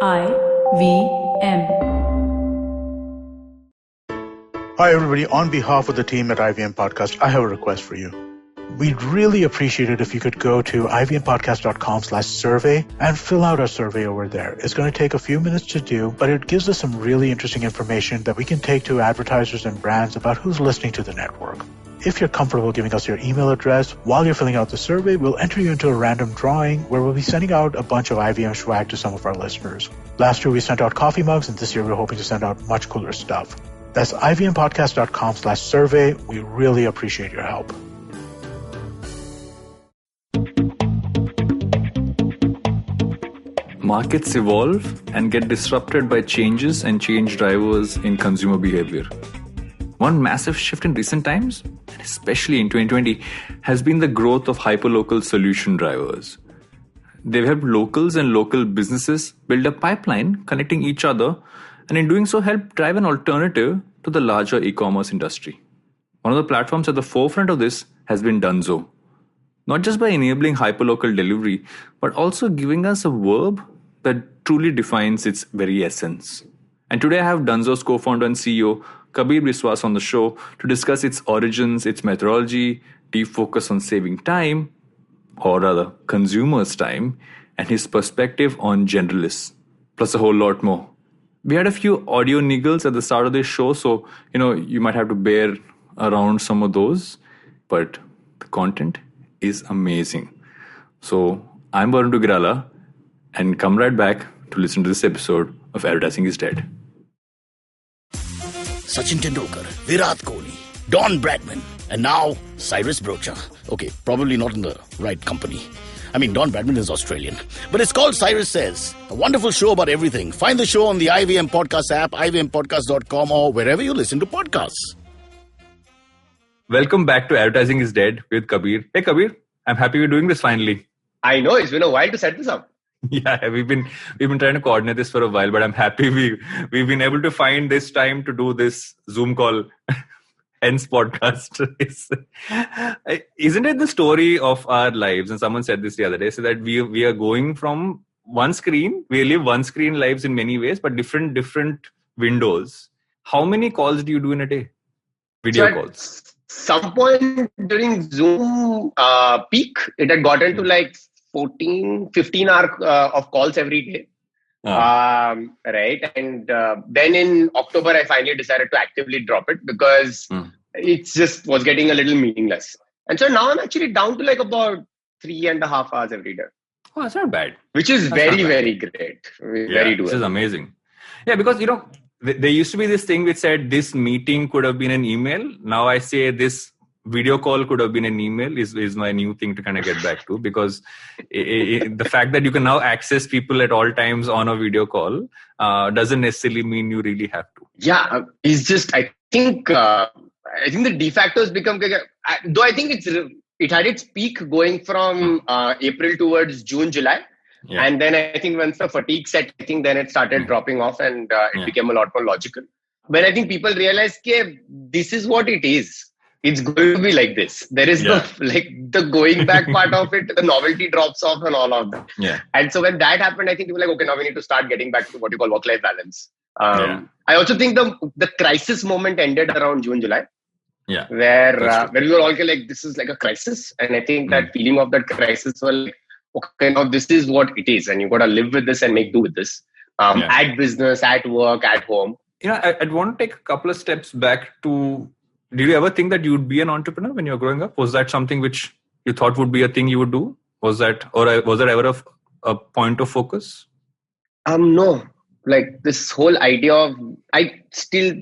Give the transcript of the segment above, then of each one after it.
IVM. Hi, everybody. On behalf of the team at IVM Podcast, I have a request for you. We'd really appreciate it if you could go to ivmpodcast.com/survey and fill out our survey over there. It's going to take a few minutes to do, but it gives us some really interesting information that we can take to advertisers and brands about who's listening to the network. If you're comfortable giving us your email address while you're filling out the survey, we'll enter you into a random drawing where we'll be sending out a bunch of IVM swag to some of our listeners. Last year we sent out coffee mugs, and this year we're hoping to send out much cooler stuff. That's ivmpodcast.com/survey. We really appreciate your help. Markets evolve and get disrupted by changes and change drivers in consumer behavior. One massive shift in recent times, and especially in 2020, has been the growth of hyperlocal solution drivers. They've helped locals and local businesses build a pipeline connecting each other, and in doing so help drive an alternative to the larger e-commerce industry. One of the platforms at the forefront of this has been Dunzo. Not just by enabling hyperlocal delivery, but also giving us a verb that truly defines its very essence. And today I have Dunzo's co-founder and CEO, Kabeer Biswas, on the show to discuss its origins, its methodology, deep focus on saving time, or rather consumers' time, and his perspective on generalists, plus a whole lot more. We had a few audio niggles at the start of this show, so you might have to bear around some of those, but the content is amazing. So I'm Varun, and come right back to listen to this episode of Advertising is Dead. Sachin Tendulkar, Virat Kohli, Don Bradman, and now Cyrus Brocha. Okay, probably not in the right company. I mean, Don Bradman is Australian. But it's called Cyrus Says, a wonderful show about everything. Find the show on the IVM Podcast app, ivmpodcast.com, or wherever you listen to podcasts. Welcome back to Advertising is Dead with Kabeer. Hey, Kabeer, I'm happy we're doing this finally. I know, it's been a while to set this up. Yeah, we've been trying to coordinate this for a while, but I'm happy we've been able to find this time to do this Zoom call. Hence podcast. Isn't it the story of our lives? And someone said this the other day, so that we are going from one screen. We live one screen lives in many ways, but different windows. How many calls do you do in a day? Video calls. Some point during Zoom peak, it had gotten to like 15 hours of calls every day. Right. And then in October, I finally decided to actively drop it because it just was getting a little meaningless. And so now I'm actually down to like about 3.5 hours every day. Oh, that's not bad. Which is very great. Very doable. This is amazing. Yeah, because, there used to be this thing which said this meeting could have been an email. Now I say this video call could have been an email is my new thing to kind of get back to, because the fact that you can now access people at all times on a video call doesn't necessarily mean you really have to. Yeah, it's just, I think the de facto has become, though I think it had its peak going from April towards June, July. Yeah. And then I think once the fatigue set, I think then it started dropping off and it became a lot more logical. When I think people realized that this is what it is. It's going to be like this. There is the going back part of it, the novelty drops off and all of that. Yeah. And so when that happened, I think people were like, okay, now we need to start getting back to what you call work-life balance. I also think the crisis moment ended around June, July. Yeah. Where we were all like, this is like a crisis. And I think that feeling of that crisis was like, okay, now this is what it is. And you've got to live with this and make do with this. At business, at work, at home. I'd want to take a couple of steps back to, did you ever think that you'd be an entrepreneur when you were growing up? Was that something which you thought would be a thing you would do? Was that ever a point of focus? No. Like this whole idea of, I still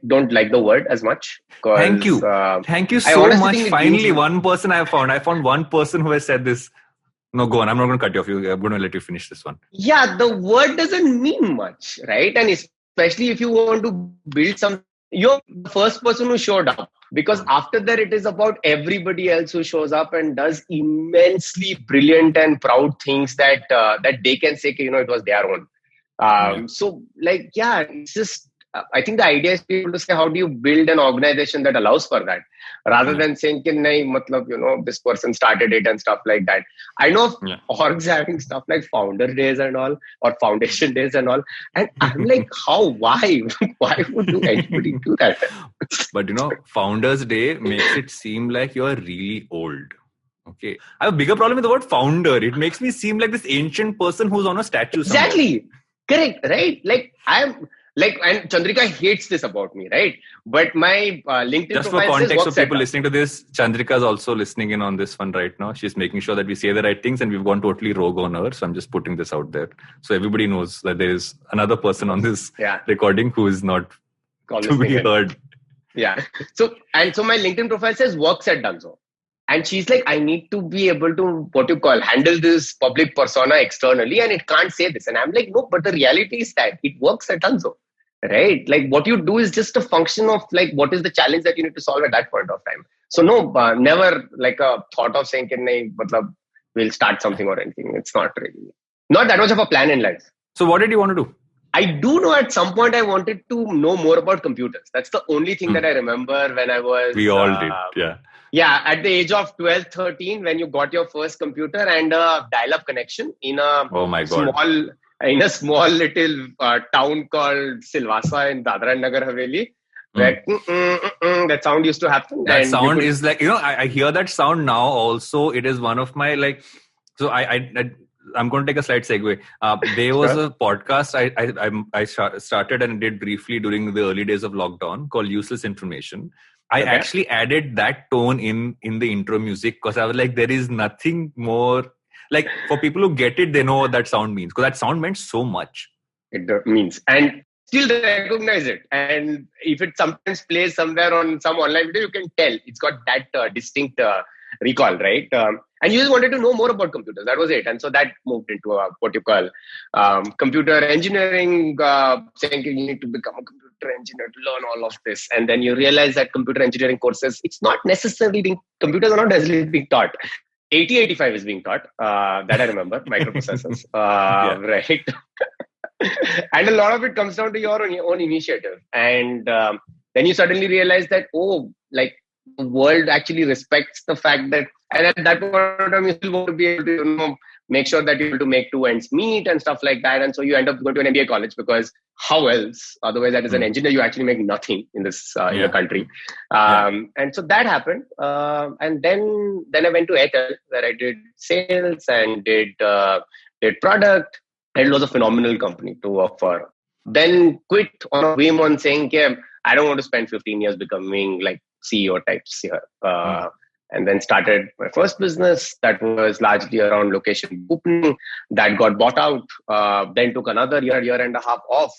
don't like the word as much. Thank you. Thank you so much. Finally, one person I found one person who has said this. No, go on. I'm not going to cut you off. I'm going to let you finish this one. Yeah, the word doesn't mean much, right? And especially if you want to build something, you're the first person who showed up. Because after that, it is about everybody else who shows up and does immensely brilliant and proud things that they can say, it was their own. So it's just, I think the idea is people to say, how do you build an organization that allows for that? Rather than saying, nahi, matlab, this person started it and stuff like that. I know of orgs having stuff like founder days and all, or foundation days and all. And I'm like, how? Why? Why would anybody do that? But Founders Day makes it seem like you're really old. Okay. I have a bigger problem with the word founder. It makes me seem like this ancient person who's on a statue somewhere. Exactly. Correct. Right. And Chandrika hates this about me, right? But my LinkedIn just for context of people listening to this, Chandrika is also listening in on this one right now. She's making sure that we say the right things, and we've gone totally rogue on her. So I'm just putting this out there. So everybody knows that there is another person on this recording who is not to be heard. Yeah. So my LinkedIn profile says works at Dunzo. And she's like, I need to be able to, handle this public persona externally, and it can't say this. And I'm like, no, but the reality is that it works at Dunzo, right? Like what you do is just a function of like, what is the challenge that you need to solve at that point of time. So no, never like a thought of saying, we'll start something or anything. It's not that much of a plan in life. So what did you want to do? I do know at some point I wanted to know more about computers. That's the only thing that I remember when I was... We all did, yeah. Yeah, at the age of 12, 13, when you got your first computer and a dial-up connection in a small little town called Silvassa in Dadra and Nagar Haveli, where that sound used to happen. That sound is like, I hear that sound now also. It is one of my like... So I'm going to take a slight segue. There was a podcast I started and did briefly during the early days of lockdown called Useless Information. I actually added that tone in the intro music because I was like, there is nothing more... Like, for people who get it, they know what that sound means. Because that sound meant so much. It means. And still recognize it. And if it sometimes plays somewhere on some online video, you can tell. It's got that distinct recall, right? And you just wanted to know more about computers. That was it. And so that moved into computer engineering, saying you need to become a computer engineer to learn all of this. And then you realize that computer engineering courses, computers are not necessarily being taught. 8085 is being taught. That I remember, microprocessors. Right. And a lot of it comes down to your own initiative. And then you suddenly realize that, the world actually respects the fact that, and at that point of time, you still want to be able to make sure that you're able to make two ends meet and stuff like that. And so you end up going to an MBA college because how else? Otherwise, as an engineer, you actually make nothing in this in the country. And so that happened. And then I went to Airtel where I did sales and did product. It was a phenomenal company to work for. Then quit on a whim on saying, I don't want to spend 15 years becoming like CEO types here. And then started my first business that was largely around location opening. That got bought out. Then took another year and a half off.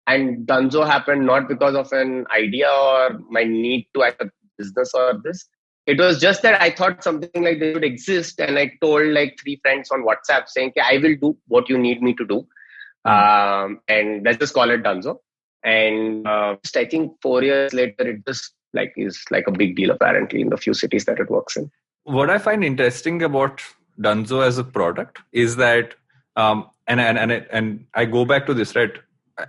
And Dunzo happened not because of an idea or my need to act a business or this. It was just that I thought something like this would exist. And I told like 3 friends on WhatsApp saying, I will do what you need me to do. And let's just call it Dunzo. And I think 4 years later, it just is like a big deal apparently in the few cities that it works in. What I find interesting about Dunzo as a product is that, and I go back to this, right?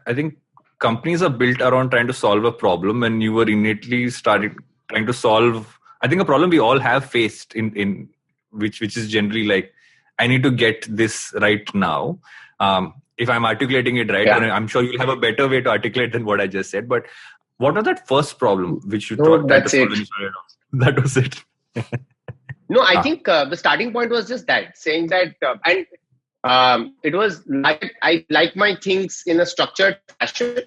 I think companies are built around trying to solve a problem, and you were innately started trying to solve, I think, a problem we all have faced in which is generally like, I need to get this right now. If I'm articulating it right, and I'm sure you'll have a better way to articulate than what I just said, but what was that first problem which you thought that's it? That was it. No, I think the starting point was just that, saying that, it was like I like my things in a structured fashion,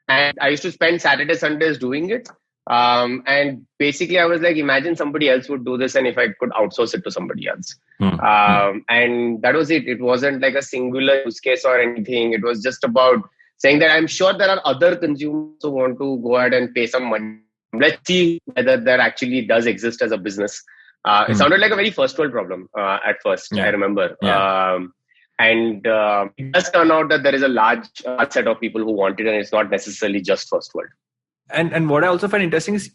and I used to spend Saturday, Sundays doing it. And basically, I was like, imagine somebody else would do this, and if I could outsource it to somebody else. And that was it. It wasn't like a singular use case or anything. It was just about saying that I'm sure there are other consumers who want to go ahead and pay some money. Let's see whether that actually does exist as a business. It sounded like a very first world problem at first, I remember. And it does turn out that there is a large set of people who want it, and it's not necessarily just first world. And what I also find interesting is,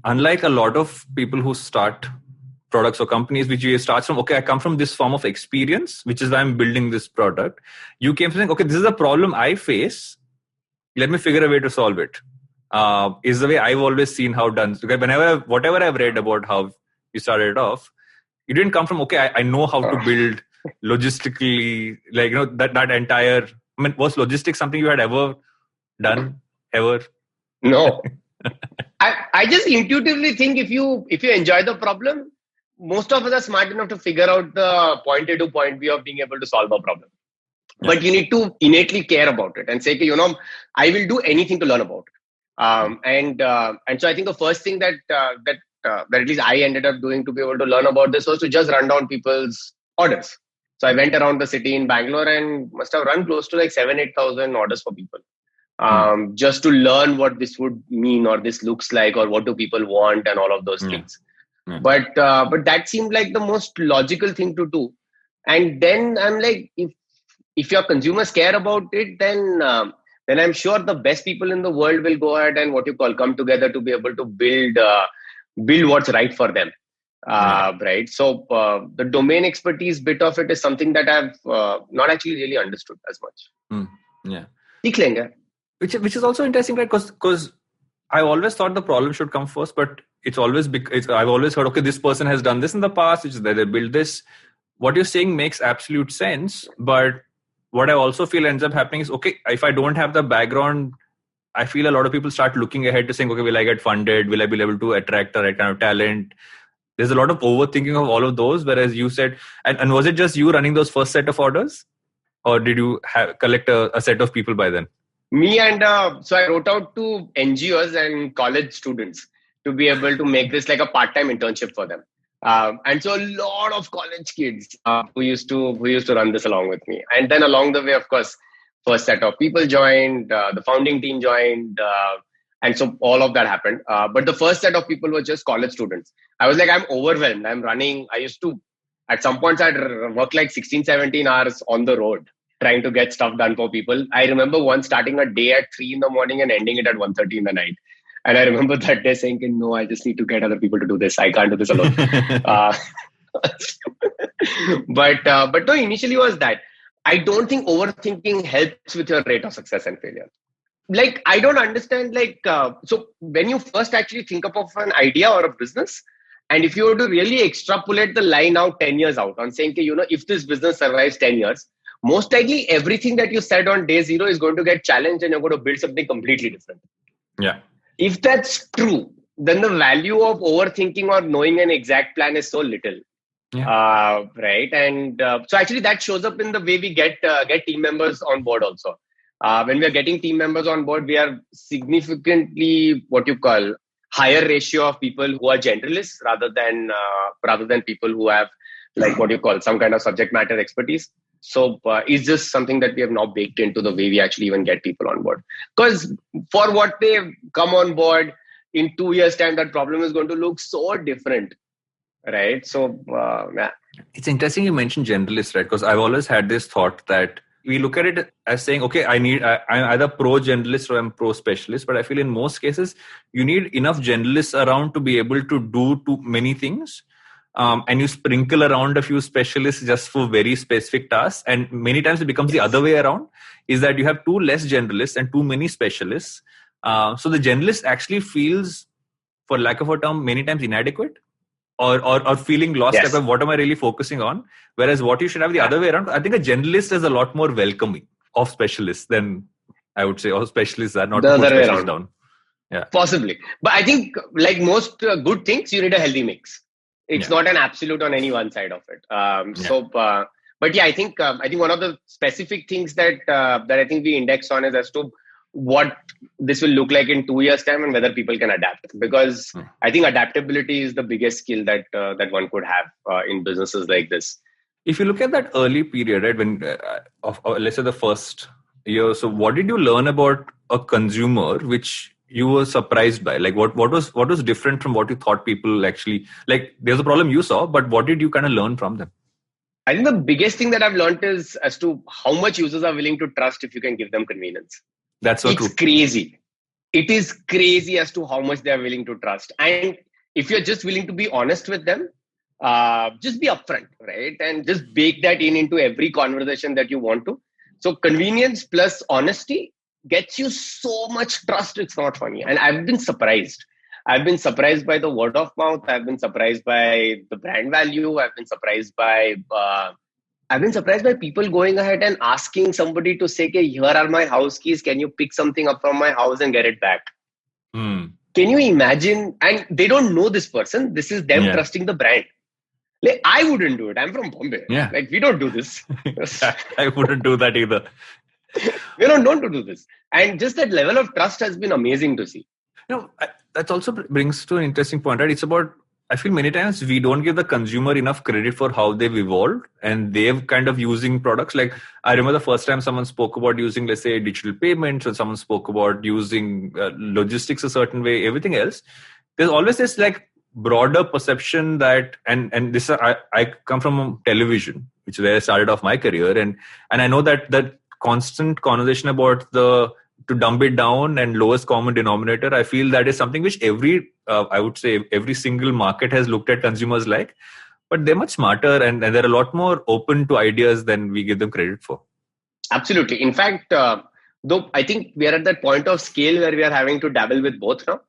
unlike a lot of people who start products or companies, which you start from, I come from this form of experience, which is why I'm building this product. You came from saying, this is a problem I face. let me figure a way to solve it. Is the way I've always seen how Dunzo. Okay, whatever I've read about how you started off, you didn't come from, okay, I know how to build logistically, that entire, was logistics something you had ever done, ever? No. I just intuitively think if you enjoy the problem, most of us are smart enough to figure out the point A to point B of being able to solve a problem. Yeah. But you need to innately care about it and say, I will do anything to learn about it. And so I think the first thing that at least I ended up doing to be able to learn about this was to just run down people's orders. So I went around the city in Bangalore and must have run close to 7,000-8,000 orders for people. Just to learn what this would mean or this looks like or what do people want and all of those things. Yeah. But that seemed like the most logical thing to do. And then I'm like, if your consumers care about it, then I'm sure the best people in the world will go ahead and come together to be able to build what's right for them. Right. So the domain expertise bit of it is something that I've not actually really understood as much. Yeah. Which is also interesting, right? Because I always thought the problem should come first, but I've always heard, okay, this person has done this in the past, they built this. What you're saying makes absolute sense, but what I also feel ends up happening is, okay, if I don't have the background, I feel a lot of people start looking ahead to saying, okay, will I get funded? Will I be able to attract the right kind of talent? There's a lot of overthinking of all of those, whereas you said, and was it just you running those first set of orders? Or did you collect a set of people by then? Me and so I wrote out to NGOs and college students to be able to make this like a part-time internship for them. And so a lot of college kids who used to run this along with me. And then along the way, of course, first set of people joined, the founding team joined, and so all of that happened. But the first set of people were just college students. I was like, I'm overwhelmed. I'm running. I used to, at some points, I'd work 16, 17 hours on the road, trying to get stuff done for people. I remember once starting a day at 3 a.m. and ending it at 1:30 in the night. And I remember that day saying, no, I just need to get other people to do this. I can't do this alone. But no, initially was that. I don't think overthinking helps with your rate of success and failure. I don't understand, so when you first actually think of an idea or a business, and if you were to really extrapolate the line out 10 years out on saying, if this business survives 10 years, most likely everything that you said on day 0 is going to get challenged and you're going to build something completely different. Yeah. If that's true, then the value of overthinking or knowing an exact plan is so little. Yeah. Right. And so actually that shows up in the way we get team members on board also. When we are getting team members on board, we are significantly higher ratio of people who are generalists rather than people who have some kind of subject matter expertise. So it's just something that we have now baked into the way we actually even get people on board. Because for what they come on board in 2 years' time, that problem is going to look so different, right? So, yeah. It's interesting you mentioned generalists, right? Because I've always had this thought that we look at it as saying, okay, I'm either pro-generalist or I'm pro-specialist. But I feel in most cases, you need enough generalists around to be able to do too many things. And you sprinkle around a few specialists just for very specific tasks. And many times it becomes the other way around, is that you have too less generalists and too many specialists. So the generalist actually feels, for lack of a term, many times inadequate or feeling lost. Yes. About what am I really focusing on? Whereas what you should have the other way around, I think a generalist is a lot more welcoming of specialists than I would say all specialists are, not the to put other way specialists around. Down. Yeah. Possibly. But I think like most good things, you need a healthy mix. It's not an absolute on any one side of it. But yeah, I think one of the specific things that I think we index on is as to what this will look like in 2 years' time and whether people can adapt. Because I think adaptability is the biggest skill that one could have in businesses like this. If you look at that early period, right, when let's say the first year, so what did you learn about a consumer which you were surprised by? Like what was different from what you thought people actually, like there's a problem you saw, but what did you kind of learn from them? I think the biggest thing that I've learned is as to how much users are willing to trust if you can give them convenience. That's so true. It's crazy. It is crazy as to how much they are willing to trust. And if you're just willing to be honest with them, just be upfront, right? And just bake that into every conversation that you want to. So convenience plus honesty gets you so much trust. It's not funny. And I've been surprised. I've been surprised by the word of mouth. I've been surprised by the brand value. I've been surprised by people going ahead and asking somebody to say, "Okay, here are my house keys. Can you pick something up from my house and get it back?" Can you imagine? And they don't know this person. This is them trusting the brand. Like, I wouldn't do it. I'm from Bombay. Yeah. Like, we don't do this. I wouldn't do that either. We're not known to do this. And just that level of trust has been amazing to see. That also brings to an interesting point, right? It's about, I feel many times we don't give the consumer enough credit for how they've evolved and they've kind of using products. Like, I remember the first time someone spoke about using, let's say, digital payments, or someone spoke about using logistics a certain way, everything else. There's always this like broader perception that, and this, I come from television, which is where I started off my career. And I know that constant conversation about to dumb it down and lowest common denominator, I feel that is something which I would say every single market has looked at consumers like, but they're much smarter and they're a lot more open to ideas than we give them credit for. Absolutely. In fact, though I think we are at that point of scale where we are having to dabble with both now.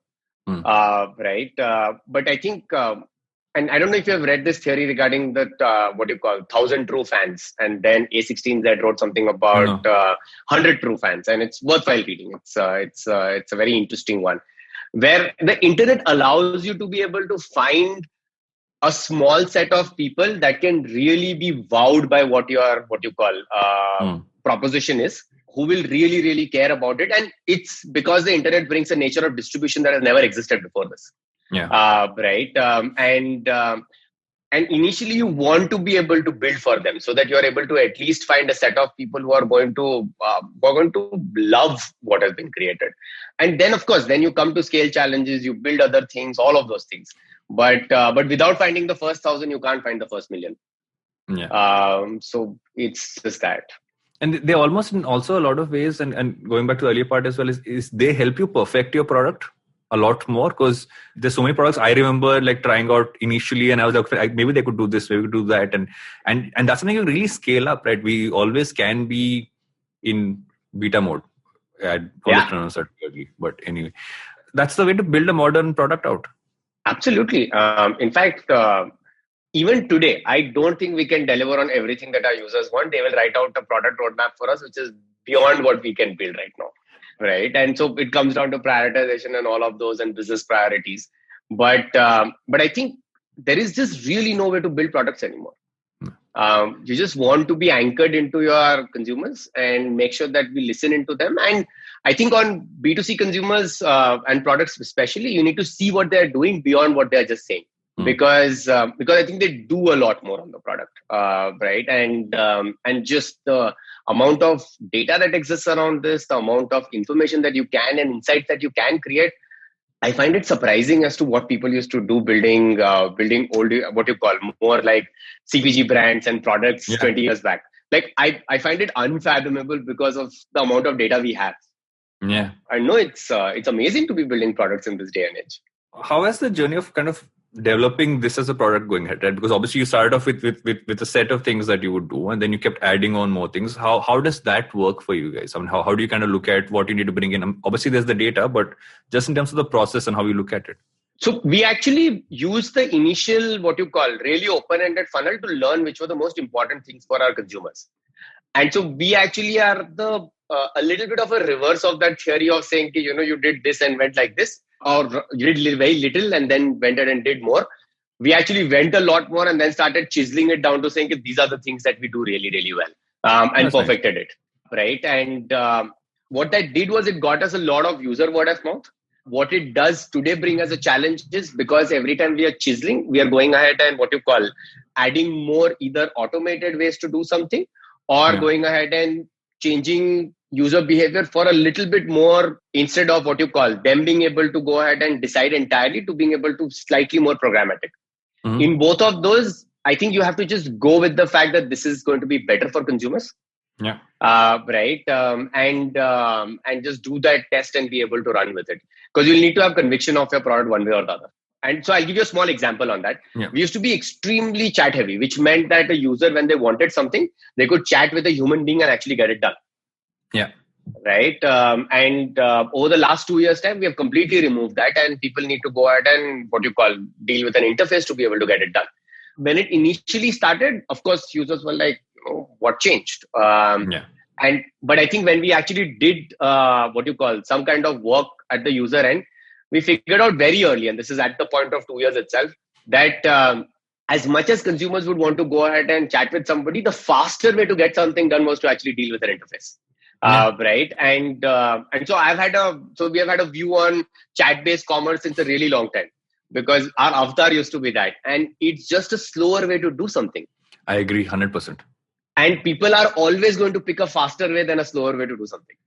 Right. But I think, and I don't know if you have read this theory regarding that, what you call 1,000 true fans. And then A16Z wrote something about 100 true fans. And it's worthwhile reading. It's a very interesting one, where the internet allows you to be able to find a small set of people that can really be wowed by what you call proposition is, who will really, really care about it. And it's because the internet brings a nature of distribution that has never existed before this. Right. And initially you want to be able to build for them so that you're able to at least find a set of people who are going to love what has been created. And then, of course, then you come to scale challenges, you build other things, all of those things. But without finding the first 1,000, you can't find the first million. So it's just that. And they almost in also a lot of ways, and going back to the earlier part as well, is they help you perfect your product a lot more, because there's so many products I remember like trying out initially and I was like, maybe they could do this, maybe we could do that. And that's something you really scale up, right? We always can be in beta mode. I always pronounce that weirdly, but anyway, that's the way to build a modern product out. Absolutely. In fact, even today, I don't think we can deliver on everything that our users want. They will write out a product roadmap for us, which is beyond what we can build right now. Right. And so it comes down to prioritization and all of those and business priorities. But I think there is just really no way to build products anymore. You just want to be anchored into your consumers and make sure that we listen into them. And I think on B2C consumers and products especially, you need to see what they're doing beyond what they're just saying. Because I think they do a lot more on the product, right? And just the amount of data that exists around this, the amount of information that you can and insights that you can create, I find it surprising as to what people used to do building old, what you call more like CPG brands and products 20 years back. Like I find it unfathomable because of the amount of data we have. Yeah, I know it's amazing to be building products in this day and age. How has the journey of kind of developing this as a product going ahead, right? Because obviously you started off with a set of things that you would do, and then you kept adding on more things. How does that work for you guys? I mean, how do you kind of look at what you need to bring in? Obviously there's the data, but just in terms of the process and how you look at it. So we actually use the initial, what you call really open-ended funnel to learn which were the most important things for our consumers. And so we actually are a little bit of a reverse of that theory of saying, you did this and went like this, or you did very little and then went ahead and did more. We actually went a lot more and then started chiseling it down to saying these are the things that we do really, really well, and that's perfected it, right? And what that did was it got us a lot of user word of mouth. What it does today bring us a challenge is because every time we are chiseling, we are going ahead and what you call adding more either automated ways to do something or going ahead and changing user behavior for a little bit more, instead of what you call them being able to go ahead and decide entirely to being able to slightly more programmatic. In both of those, I think you have to just go with the fact that this is going to be better for consumers. Right. And just do that test and be able to run with it, because you'll need to have conviction of your product one way or the other. And so I'll give you a small example on that. We used to be extremely chat heavy, which meant that a user, when they wanted something, they could chat with a human being and actually get it done. right? And over the last 2 years' time, we have completely removed that, and people need to go ahead and deal with an interface to be able to get it done. When it initially started, of course, users were like, what changed? But I think when we actually did some kind of work at the user end, we figured out very early, and this is at the point of 2 years itself, that as much as consumers would want to go ahead and chat with somebody, the faster way to get something done was to actually deal with an interface. Right. And so we have had a view on chat-based commerce since a really long time, because our avatar used to be that. And it's just a slower way to do something. I agree 100%. And people are always going to pick a faster way than a slower way to do something.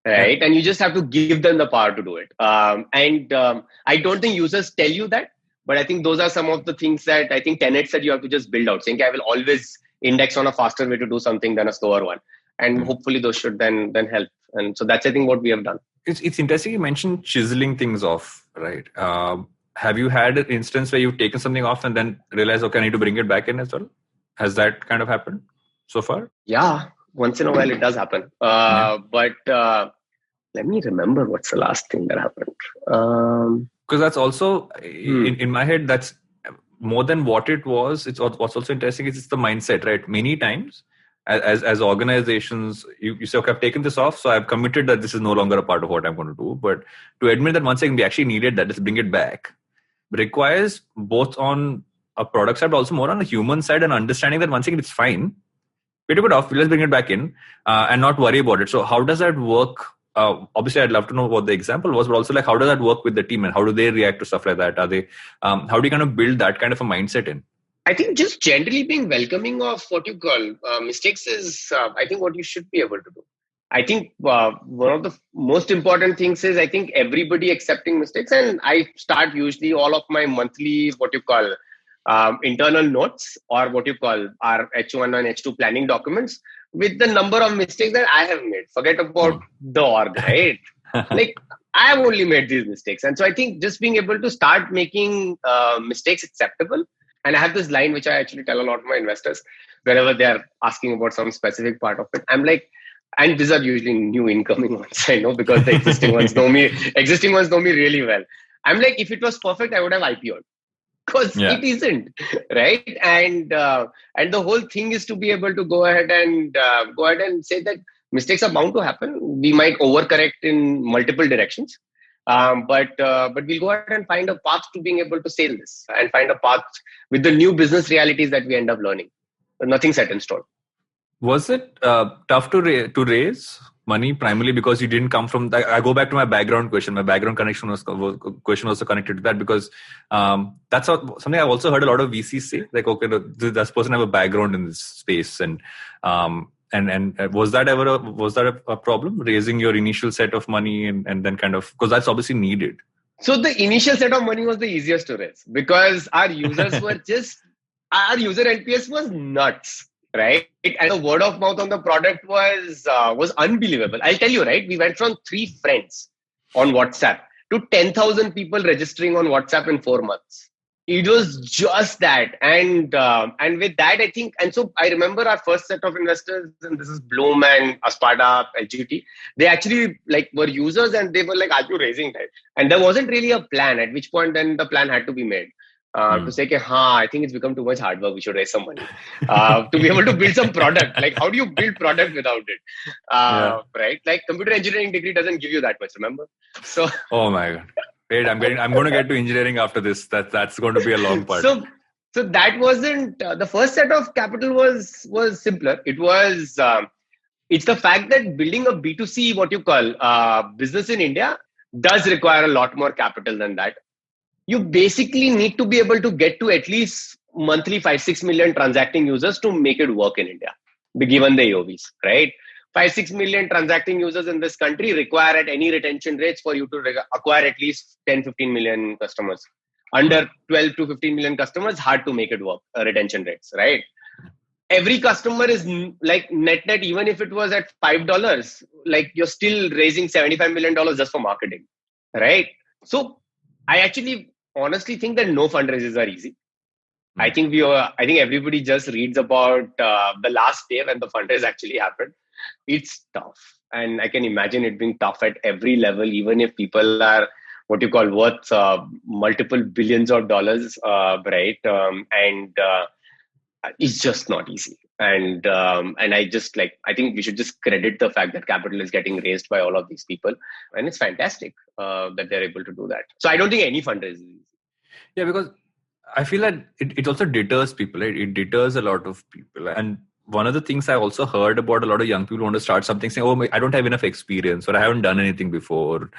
Right. Yeah. And you just have to give them the power to do it. I don't think users tell you that, but I think those are some of the things that I think tenets that you have to just build out, saying I will always index on a faster way to do something than a slower one. And hopefully those should then help. And so that's, I think, what we have done. It's interesting you mentioned chiseling things off, right? Have you had an instance where you've taken something off and then realized, okay, I need to bring it back in as well? Has that kind of happened so far? Yeah, once in a while it does happen. But let me remember what's the last thing that happened. Because that's also, in my head, that's more than what it was. What's also interesting is it's the mindset, right? Many times, as organizations, you say, okay, I've taken this off, so I've committed that this is no longer a part of what I'm going to do. But to admit that one second we actually needed that, let's bring it back, requires both on a product side, but also more on a human side, and understanding that one second it's fine. We took it off, let's bring it back in and not worry about it. So how does that work? Obviously, I'd love to know what the example was, but also like how does that work with the team and how do they react to stuff like that? Are they? How do you kind of build that kind of a mindset in? I think just generally being welcoming of what you call mistakes is, I think, what you should be able to do. I think one of the most important things is, I think, everybody accepting mistakes. And I start usually all of my monthly, internal notes, or what you call our H1 and H2 planning documents with the number of mistakes that I have made. Forget about the org, right? Like, I have only made these mistakes. And so I think just being able to start making mistakes acceptable. And I have this line which I actually tell a lot of my investors whenever they're asking about some specific part of it. I'm like, and these are usually new incoming ones, I know, because the existing ones know me really well. I'm like, if it was perfect, I would have IPO'd. Because it isn't, right? And the whole thing is to be able to go ahead and say that mistakes are bound to happen. We might overcorrect in multiple directions. But we'll go ahead and find a path to being able to sail this and find a path with the new business realities that we end up learning. But nothing set in stone. Was it tough to raise money primarily because you didn't come from? I go back to my background question. My background question was also connected to that because that's something I've also heard a lot of VCs say. Like, okay, does this person have a background in this space and was that ever a problem, raising your initial set of money and then kind of, because that's obviously needed? So the initial set of money was the easiest to raise because our users were our user NPS was nuts, right? And the word of mouth on the product was unbelievable. I'll tell you, right? We went from 3 friends on WhatsApp to 10,000 people registering on WhatsApp in 4 months. It was just that. And with that, I think, and so I remember our first set of investors, and this is Bloom and Aspada, LGT, they actually were users and they were like, are you raising that? And there wasn't really a plan, at which point then the plan had to be made. To say, I think it's become too much hard work, we should raise some money. To be able to build some product. Like, how do you build product without it? Right? Like, computer engineering degree doesn't give you that much, remember? So. Oh my God. Wait, I'm going to get to engineering after this. That's going to be a long part. So that wasn't the first set of capital was simpler. It was it's the fact that building a B2C business in India does require a lot more capital than that. You basically need to be able to get to at least monthly 5-6 million transacting users to make it work in India, given the AOVs, right? 5-6 million transacting users in this country require at any retention rates for you to acquire at least 10-15 million customers. Under 12 to 15 million customers, hard to make it work, retention rates, right? Every customer is like net, even if it was at $5, like you're still raising $75 million just for marketing, right? So I actually honestly think that no fundraisers are easy. I think everybody just reads about the last day when the fundraise actually happened. It's tough. And I can imagine it being tough at every level, even if people are what you call worth multiple billions of dollars, right? It's just not easy. And I just I think we should just credit the fact that capital is getting raised by all of these people, and it's fantastic that they're able to do that. So I don't think any fundraising is easy. Yeah, because I feel that it also deters people, right? It deters a lot of people. And one of the things I also heard about a lot of young people who want to start something saying, oh, I don't have enough experience, or I haven't done anything before.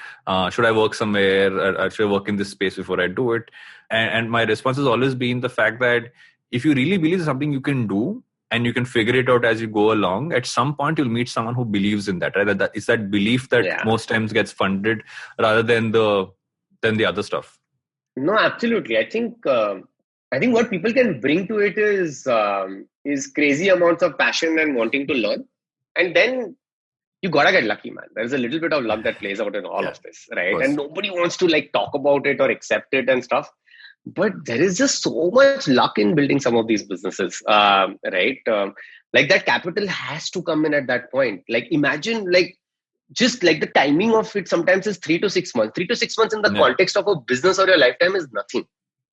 Should I work somewhere? Or should I work in this space before I do it? And my response has always been the fact that if you really believe something you can do and you can figure it out as you go along, at some point you'll meet someone who believes in that, right? It's that belief that most times gets funded rather than the other stuff. No, absolutely. I think what people can bring to it is crazy amounts of passion and wanting to learn, and then you gotta get lucky, man. There's a little bit of luck that plays out in all of this, right? And nobody wants to talk about it or accept it and stuff, but there is just so much luck in building some of these businesses, right? That capital has to come in at that point. Imagine just the timing of it sometimes is 3 to 6 months. 3 to 6 months in the context of a business or your lifetime is nothing.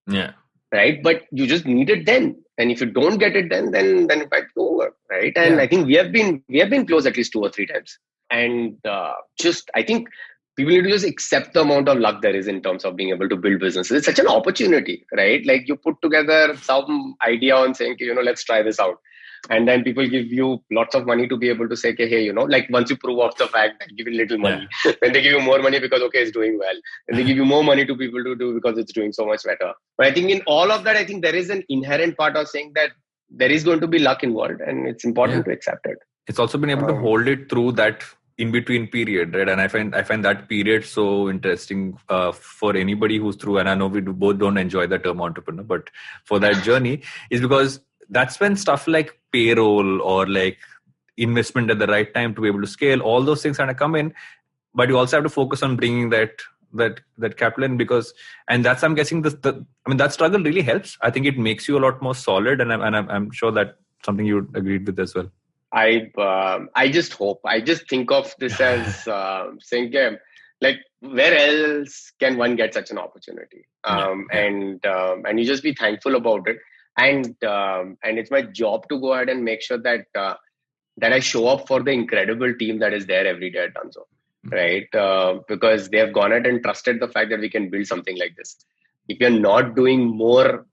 Yeah. Right. But you just need it then. And if you don't get it then it might go over. Right. And I think we have been close at least 2 or 3 times. And I think people need to just accept the amount of luck there is in terms of being able to build businesses. It's such an opportunity, right? You put together some idea on saying, let's try this out. And then people give you lots of money to be able to say, okay, hey, once you prove off the fact, give you little money. Yeah. Then they give you more money because, okay, it's doing well. And they give you more money to people to do because it's doing so much better. But I think in all of that, I think there is an inherent part of saying that there is going to be luck involved, and it's important to accept it. It's also been able to hold it through that in-between period, right? And I find that period so interesting for anybody who's through, and I know we both don't enjoy the term entrepreneur, but for that journey is because that's when stuff like payroll or investment at the right time to be able to scale, all those things kind of come in, but you also have to focus on bringing that capital in, because, and that's, I'm guessing that struggle really helps. I think it makes you a lot more solid, and I'm sure that something you agreed with as well. I just hope. I just think of this as saying, where else can one get such an opportunity? And you just be thankful about it. And it's my job to go ahead and make sure that I show up for the incredible team that is there every day at Dunzo, right? Because they have gone ahead and trusted the fact that we can build something like this. If you're not doing more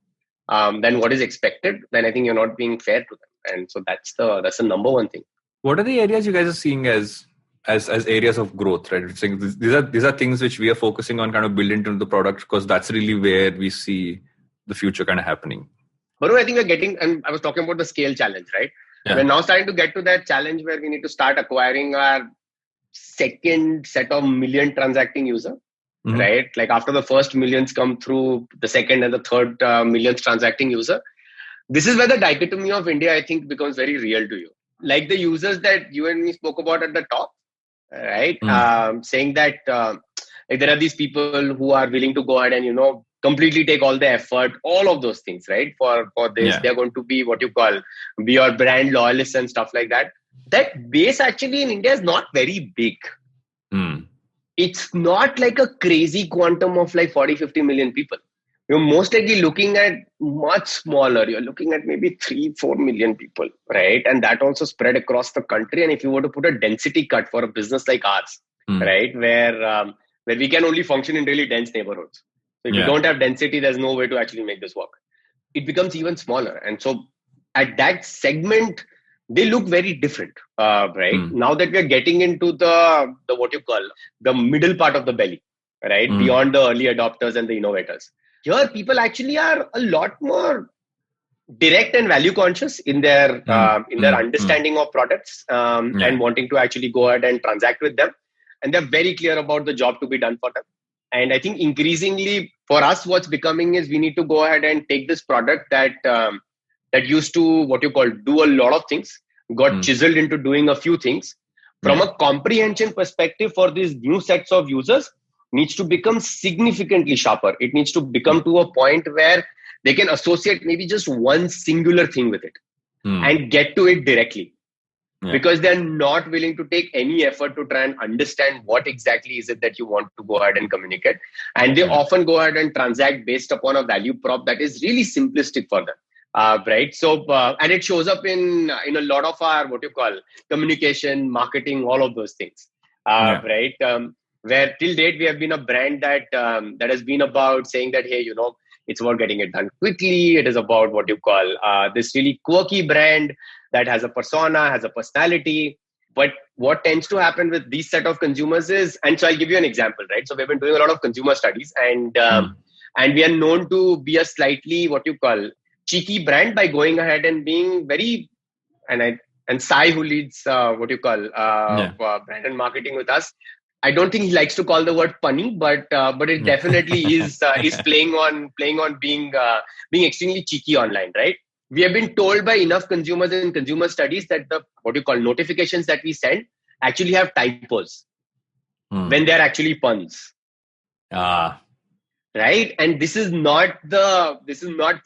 than what is expected, then I think you're not being fair to them. And so that's the number one thing. What are the areas you guys are seeing as areas of growth, right? These are things which we are focusing on, kind of build into the product, because that's really where we see the future kind of happening. But I think we're getting, and I was talking about the scale challenge, right? Yeah. We're now starting to get to that challenge where we need to start acquiring our second set of million transacting user, right? After the first millions come through, the second and the third millions transacting user. This is where the dichotomy of India, I think, becomes very real to you. Like the users that you and me spoke about at the top, right? Saying that there are these people who are willing to go ahead and, completely take all the effort, all of those things, right? For this, they're going to be what you call be your brand loyalists and stuff like that. That base actually in India is not very big. It's not like a crazy quantum of 40-50 million people. You're most likely looking at much smaller. You're looking at maybe 3-4 million people, right? And that also spread across the country. And if you were to put a density cut for a business like ours, right, where we can only function in really dense neighborhoods. So if you don't have density, there's no way to actually make this work. It becomes even smaller. And so at that segment, they look very different, right? Now that we're getting into the what you call the middle part of the belly, right? Beyond the early adopters and the innovators. Here, people actually are a lot more direct and value conscious in their understanding of products and wanting to actually go ahead and transact with them. And they're very clear about the job to be done for them. And I think increasingly for us, what's becoming is we need to go ahead and take this product that used to what you call do a lot of things, got chiseled into doing a few things. From a comprehension perspective for these new sets of users, needs to become significantly sharper. It needs to become to a point where they can associate maybe just one singular thing with it and get to it directly. because they're not willing to take any effort to try and understand what exactly is it that you want to go ahead and communicate. And they often go ahead and transact based upon a value prop that is really simplistic for them. Right. So, and it shows up in a lot of our, communication, marketing, all of those things. Right. Where till date, we have been a brand that has been about saying that, hey, it's about getting it done quickly. It is about this really quirky brand that has a persona, has a personality. But what tends to happen with these set of consumers is, and so I'll give you an example, right? So we've been doing a lot of consumer studies, and we are known to be a slightly cheeky brand by going ahead and being very, and Sai, who leads brand and marketing with us, I don't think he likes to call the word punny, but it definitely is playing on being extremely cheeky online, right? We have been told by enough consumers in consumer studies that the notifications that we send actually have typos when they're actually puns. Right? And this is not the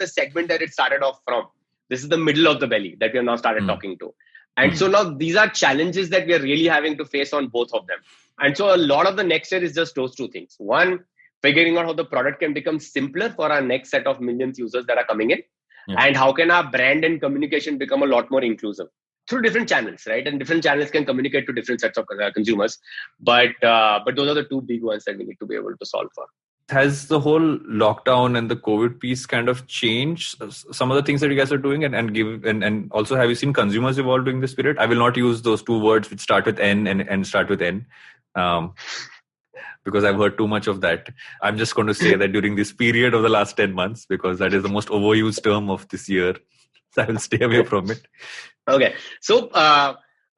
segment that it started off from. This is the middle of the belly that we have now started talking to. And so now these are challenges that we are really having to face on both of them. And so a lot of the next year is just those two things. One, figuring out how the product can become simpler for our next set of millions users that are coming in. And how can our brand and communication become a lot more inclusive through different channels, right? And different channels can communicate to different sets of consumers. But those are the two big ones that we need to be able to solve for. Has the whole lockdown and the COVID piece kind of changed some of the things that you guys are doing and also have you seen consumers evolve during this period? I will not use those two words which start with N and start with N because I've heard too much of that. I'm just going to say that during this period of the last 10 months, because that is the most overused term of this year. So I will stay away from it. Okay. So I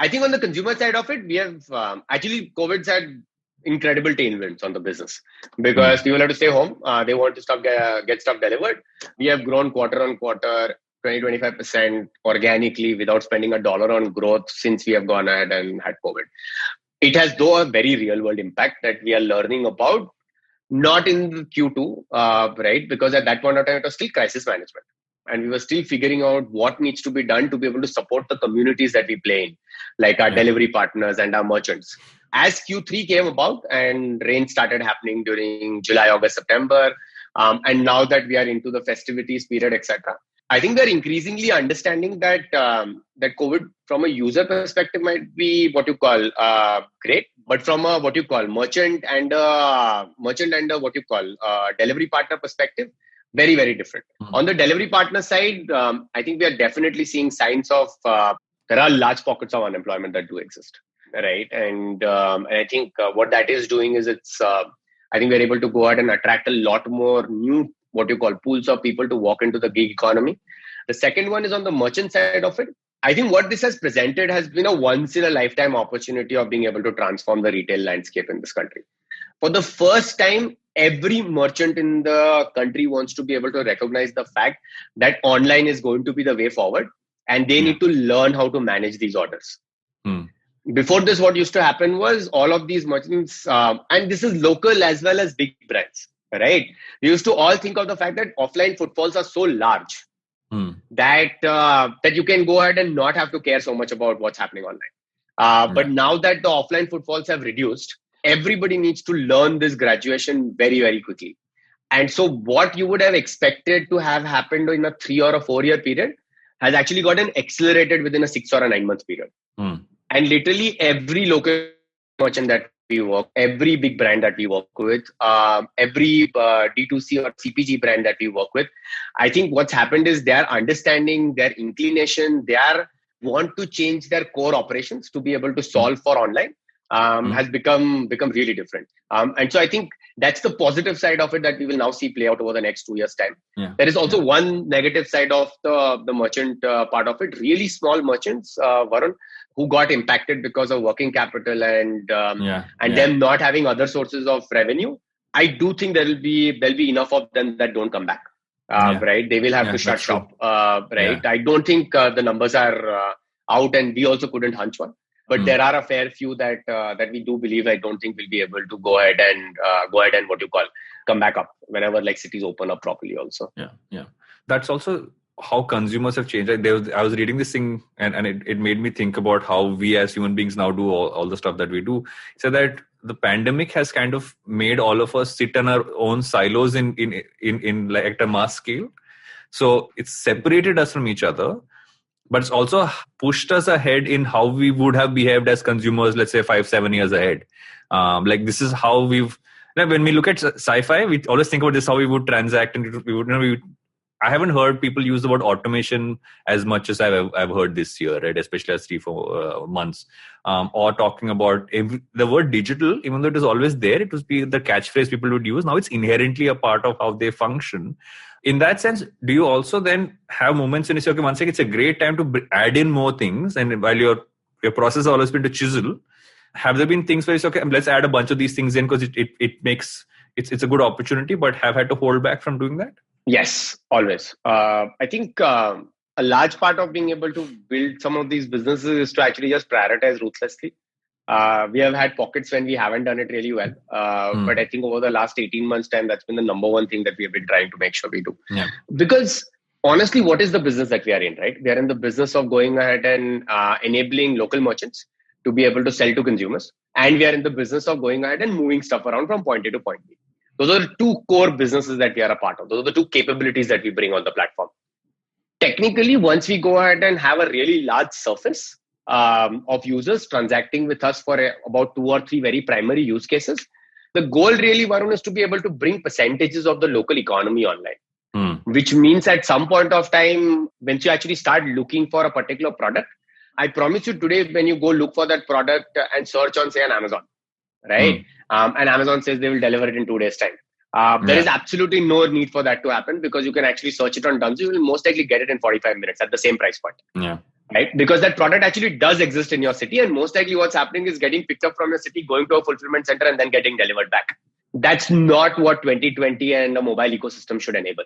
think on the consumer side of it, we have actually COVID's had incredible tailwinds on the business because people have to stay home. They want to get stuff delivered. We have grown quarter on quarter, 20-25% organically without spending $1 on growth since we have gone ahead and had COVID. It has, though, a very real world impact that we are learning about, not in Q2, right? Because at that point of time, it was still crisis management. And we were still figuring out what needs to be done to be able to support the communities that we play in, like our delivery partners and our merchants. As Q3 came about and rain started happening during July, August, September, and now that we are into the festivities period, etc., I think they're increasingly understanding that that COVID from a user perspective might be great, but from a merchant and delivery partner perspective, very, very different. On the delivery partner side, I think we are definitely seeing signs of there are large pockets of unemployment that do exist, right? And I think what that is doing is I think we're able to go ahead and attract a lot more new pools of people to walk into the gig economy. The second one is on the merchant side of it. I think what this has presented has been a once in a lifetime opportunity of being able to transform the retail landscape in this country. For the first time, every merchant in the country wants to be able to recognize the fact that online is going to be the way forward and they need to learn how to manage these orders. Before this, what used to happen was all of these merchants, and this is local as well as big brands, right? We used to all think of the fact that offline footfalls are so large that you can go ahead and not have to care so much about what's happening online. But now that the offline footfalls have reduced, everybody needs to learn this graduation very, very quickly. And so what you would have expected to have happened in a 3 or a 4 year period has actually gotten accelerated within a 6 or a 9 month period. And literally every local merchant that we work, every big brand that we work with, every D2C or CPG brand that we work with, I think what's happened is their understanding, their inclination, their want to change their core operations to be able to solve for online has become really different. And so I think that's the positive side of it that we will now see play out over the next 2 years' time. There is also one negative side of the merchant part of it. Really small merchants, Varun, who got impacted because of working capital and them not having other sources of revenue. I do think there'll be enough of them that don't come back. Right? They will have to shut shop. Right? I don't think the numbers are out, and we also couldn't hunch one. But there are a fair few that we do believe I don't think will be able to go ahead and come back up whenever like cities open up properly also. That's also how consumers have changed. I was reading this thing and it made me think about how we as human beings now do all the stuff that we do. So that the pandemic has kind of made all of us sit in our own silos in like at a mass scale. So it's separated us from each other, but it's also pushed us ahead in how we would have behaved as consumers, let's say 5-7 years ahead. Like this is how when we look at sci-fi, we always think about this, how we would transact, and I haven't heard people use the word automation as much as I've heard this year, right? Especially as 3-4 months, or talking about the word digital, even though it was always there, it was the catchphrase people would use. Now it's inherently a part of how they function. In that sense, do you also then have moments when you say, okay, one second, it's a great time to add in more things, and while your process has always been to chisel, have there been things where you say, okay, let's add a bunch of these things in because it makes it's a good opportunity, but have had to hold back from doing that? Yes, always. I think a large part of being able to build some of these businesses is to actually just prioritize ruthlessly. We have had pockets when we haven't done it really well. But I think over the last 18 months' time, that's been the number one thing that we have been trying to make sure we do. Yeah. Because honestly, what is the business that we are in, right? We are in the business of going ahead and enabling local merchants to be able to sell to consumers. And we are in the business of going ahead and moving stuff around from point A to point B. Those are the two core businesses that we are a part of. Those are the two capabilities that we bring on the platform. Technically, once we go ahead and have a really large surface of users transacting with us for about 2 or 3 very primary use cases, the goal really, Varun, is to be able to bring percentages of the local economy online. Which means at some point of time, when you actually start looking for a particular product, I promise you today, when you go look for that product and search on, say, an Amazon, right? And Amazon says they will deliver it in 2 days' time. There is absolutely no need for that to happen because you can actually search it on Dunzo. You will most likely get it in 45 minutes at the same price point. Yeah. Right? Because that product actually does exist in your city. And most likely what's happening is getting picked up from your city, going to a fulfillment center and then getting delivered back. That's not what 2020 and a mobile ecosystem should enable.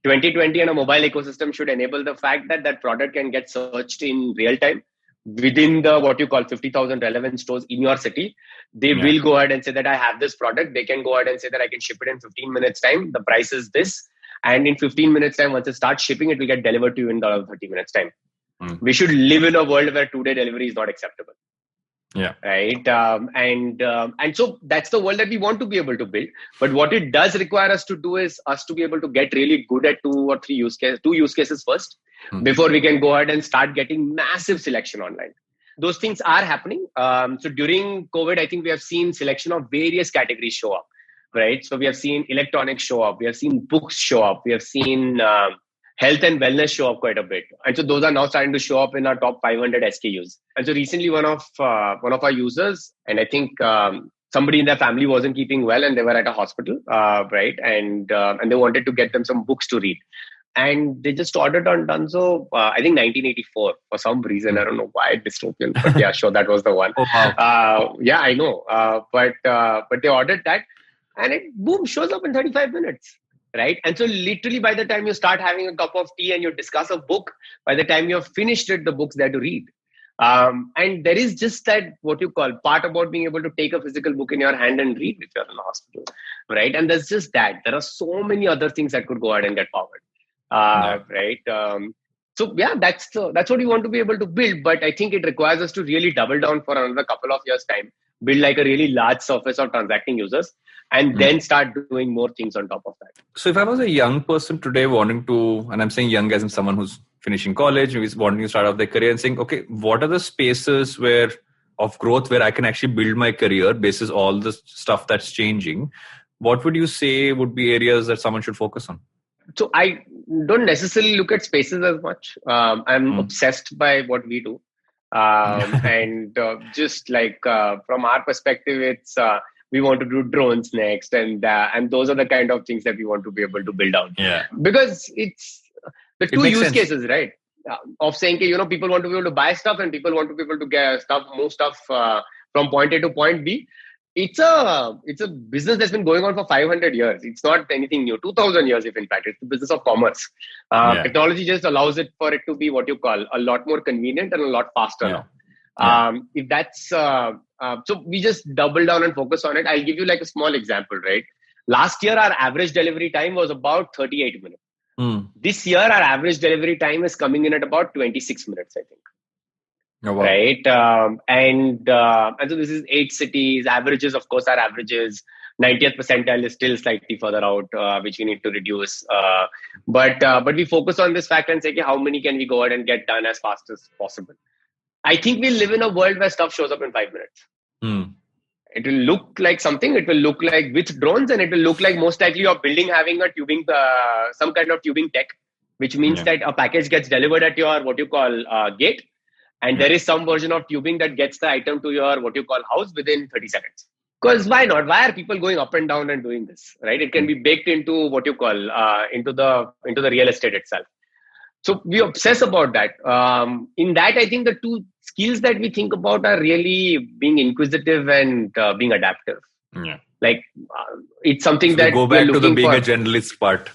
2020 and a mobile ecosystem should enable the fact that that product can get searched in real time within the what you call 50,000 relevant stores in your city. They will go ahead and say that I have this product. They can go ahead and say that I can ship it in 15 minutes time. The price is this. And in 15 minutes time, once it starts shipping, it will get delivered to you in 30 minutes time. We should live in a world where 2-day delivery is not acceptable. Yeah. Right. And so that's the world that we want to be able to build. But what it does require us to do is us to be able to get really good at 2 or 3 use cases first, before we can go ahead and start getting massive selection online. Those things are happening. So during COVID, I think we have seen selection of various categories show up. Right. So we have seen electronics show up. We have seen books show up. We have seen health and wellness show up quite a bit. And so those are now starting to show up in our top 500 SKUs. And so recently one of our users, and I think somebody in their family wasn't keeping well and they were at a hospital, right? And they wanted to get them some books to read. And they just ordered on Dunzo, I think 1984 for some reason. I don't know why, dystopian, but yeah, sure, that was the one. Oh, wow. Yeah, I know. But they ordered that and it, boom, shows up in 35 minutes. Right. And so literally by the time you start having a cup of tea and you discuss a book, by the time you've finished it, the book's there to read. And there is just that what you call part about being able to take a physical book in your hand and read if you're in a hospital. Right. And there's just that. There are so many other things that could go ahead and get powered. Right. So yeah, that's what we want to be able to build. But I think it requires us to really double down for another couple of years' time, build like a really large surface of transacting users, and then start doing more things on top of that. So if I was a young person today wanting to, and I'm saying young as in someone who's finishing college, who's wanting to start off their career and saying, okay, what are the spaces of growth where I can actually build my career basis all the stuff that's changing? What would you say would be areas that someone should focus on? So I don't necessarily look at spaces as much. I'm obsessed by what we do. And just like from our perspective, it's we want to do drones next, and those are the kind of things that we want to be able to build out. Yeah, because it's the two use cases, right? Of saying, people want to be able to buy stuff, and people want to be able to move stuff from point A to point B. It's a business that's been going on for 500 years. It's not anything new. 2000 years, if in fact, it's the business of commerce. Technology just allows it for it to be what you call a lot more convenient and a lot faster now. If that's so we just double down and focus on it. I'll give you like a small example, right? Last year, our average delivery time was about 38 minutes. This year, our average delivery time is coming in at about 26 minutes, I think. Oh, wow. Right. And so this is 8 cities. Averages, of course, are averages. 90th percentile is still slightly further out, which we need to reduce. But we focus on this fact and say, okay, how many can we go ahead and get done as fast as possible? I think we live in a world where stuff shows up in 5 minutes. It will look like something. It will look like with drones, and it will look like most likely your building having a tubing, some kind of tubing tech, which means that a package gets delivered at your what you call gate, and there is some version of tubing that gets the item to your what you call house within 30 seconds. Because why not? Why are people going up and down and doing this? Right? It can be baked into what you call into the real estate itself. So we obsess about that. In that, I think the two skills that we think about are really being inquisitive and being adaptive. Yeah. Like it's something that go back to the being a generalist part.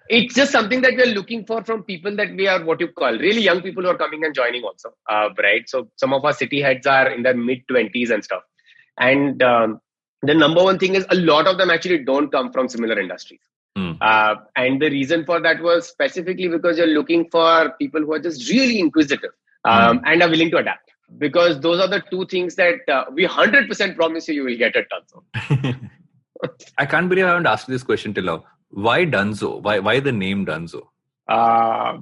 It's just something that we're looking for from people that we are what you call really young people who are coming and joining also. Right. So some of our city heads are in their mid-20s and stuff. And the number one thing is a lot of them actually don't come from similar industries. And the reason for that was specifically because you're looking for people who are just really inquisitive and are willing to adapt. Because those are the two things that we 100% promise you will get at Dunzo. I can't believe I haven't asked this question till now. Why Dunzo? Why the name Dunzo? I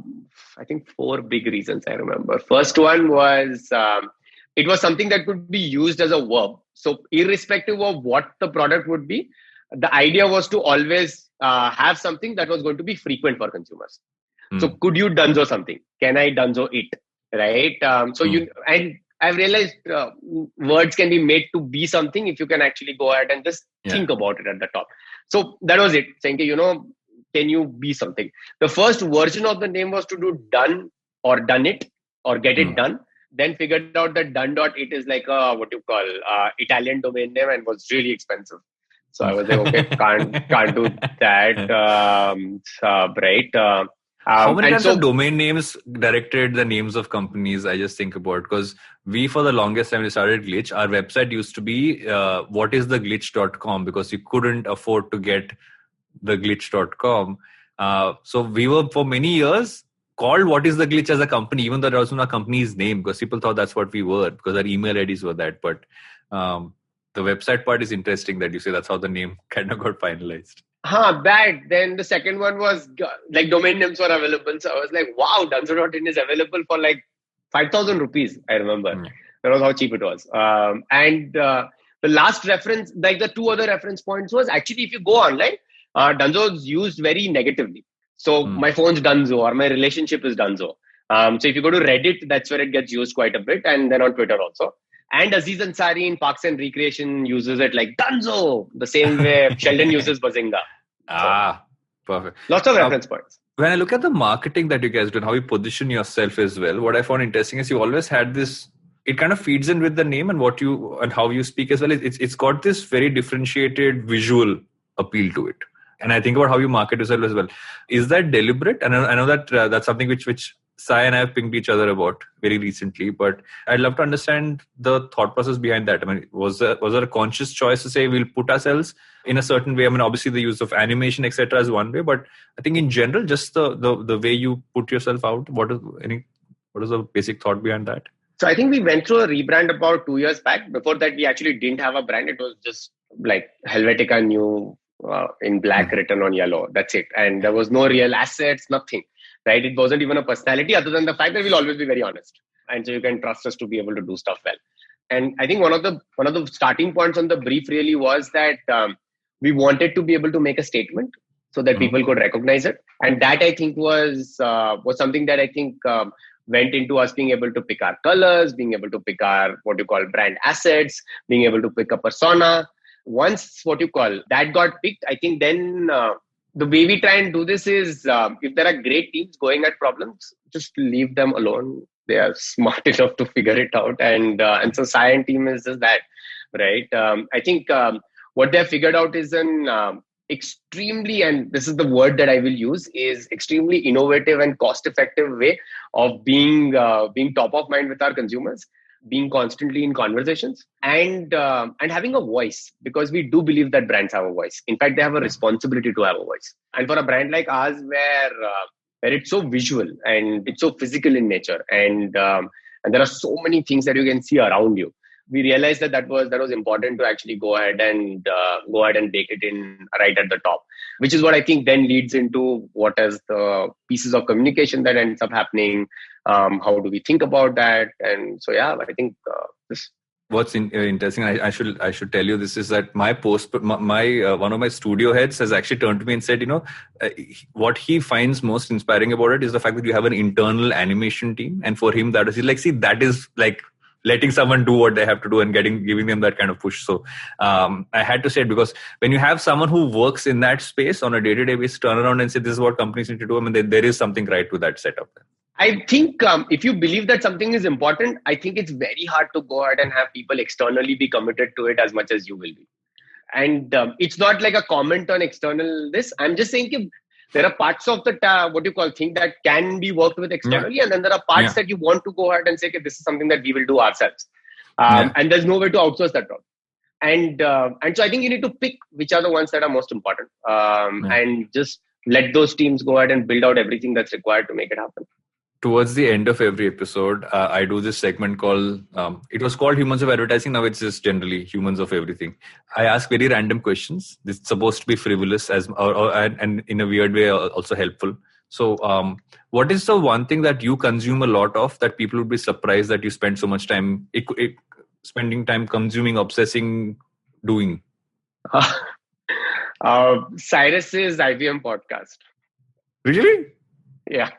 think 4 big reasons I remember. First one was it was something that could be used as a verb. So irrespective of what the product would be, the idea was to always have something that was going to be frequent for consumers. So could you Dunzo something? Can I Dunzo it? Right? And I've realized words can be made to be something if you can actually go ahead and just think about it at the top. So that was it. Saying, can you be something? The first version of the name was to do done or done it or get it done. Then figured out that done.it is like a what you call Italian domain name and was really expensive. So I was like, okay, can't do that. Right. How many times have domain names directed the names of companies? I just think about, because we, for the longest time, we started Glitch. Our website used to be whatistheglitch.com because you couldn't afford to get the glitch.com. So we were for many years called What is the Glitch as a company, even though that wasn't our company's name, because people thought that's what we were, because our email IDs were that. But the website part is interesting that you say that's how the name kind of got finalized. That. Then the second one was like domain names were available. So I was like, wow, Dunzo.in is available for like 5,000 rupees. I remember. That was how cheap it was. And the last reference, like the 2 other reference points was actually if you go online, Dunzo is used very negatively. So my phone's Dunzo or my relationship is Dunzo. So if you go to Reddit, that's where it gets used quite a bit. And then on Twitter also. And Aziz Ansari in Parks and Recreation uses it like Dunzo, the same way Sheldon uses Bazinga. Perfect. Lots of reference points. When I look at the marketing that you guys do and how you position yourself as well, what I found interesting is you always had this, it kind of feeds in with the name and what you and how you speak as well. It's got this very differentiated visual appeal to it. And I think about how you market yourself as well. Is that deliberate? And I know that that's something which Sai and I have pinged each other about very recently, but I'd love to understand the thought process behind that. I mean, was there a conscious choice to say we'll put ourselves in a certain way? I mean, obviously the use of animation, etc., is one way, but I think in general, just the way you put yourself out. What is the basic thought behind that? So I think we went through a rebrand about 2 years back. Before that, we actually didn't have a brand. It was just like Helvetica New in black written on yellow. That's it, and there was no real assets, nothing. Right? It wasn't even a personality other than the fact that we'll always be very honest. And so you can trust us to be able to do stuff well. And I think one of the starting points on the brief really was that we wanted to be able to make a statement so that people could recognize it. And that I think was something that I think went into us being able to pick our colors, being able to pick our what you call brand assets, being able to pick a persona. Once what you call that got picked, I think then the way we try and do this is if there are great teams going at problems, just leave them alone. They are smart enough to figure it out. And so Science team is just that, right? I think what they've figured out is an extremely, and this is the word that I will use, is extremely innovative and cost-effective way of being top of mind with our consumers, being constantly in conversations and having a voice, because we do believe that brands have a voice. In fact, they have a responsibility to have a voice. And for a brand like ours, where where it's so visual and it's so physical in nature, and there are so many things that you can see around you. We realized that was important to actually go ahead and bake it in right at the top, which is what I think then leads into what is the pieces of communication that ends up happening. How do we think about that? And so I think this. What's interesting, I should tell you this, is that my one of my studio heads has actually turned to me and said, what he finds most inspiring about it is the fact that you have an internal animation team, and for him that is like, see, that is like letting someone do what they have to do and giving them that kind of push. So I had to say it, because when you have someone who works in that space on a day-to-day basis, turn around and say this is what companies need to do, I mean, there is something right to that setup. I think if you believe that something is important, I think it's very hard to go ahead and have people externally be committed to it as much as you will be. And it's not like a comment on external this. I'm just saying there are parts of the thing that can be worked with externally, and then there are parts that you want to go ahead and say, this is something that we will do ourselves. And there's no way to outsource that problem. And so I think you need to pick which are the ones that are most important, and just let those teams go ahead and build out everything that's required to make it happen. Towards the end of every episode, I do this segment called, it was called Humans of Advertising. Now it's just generally Humans of Everything. I ask very random questions. It's supposed to be frivolous and in a weird way also helpful. So what is the one thing that you consume a lot of that people would be surprised that you spend so much time, spending time consuming, obsessing, doing? Cyrus's IBM podcast. Really? Yeah.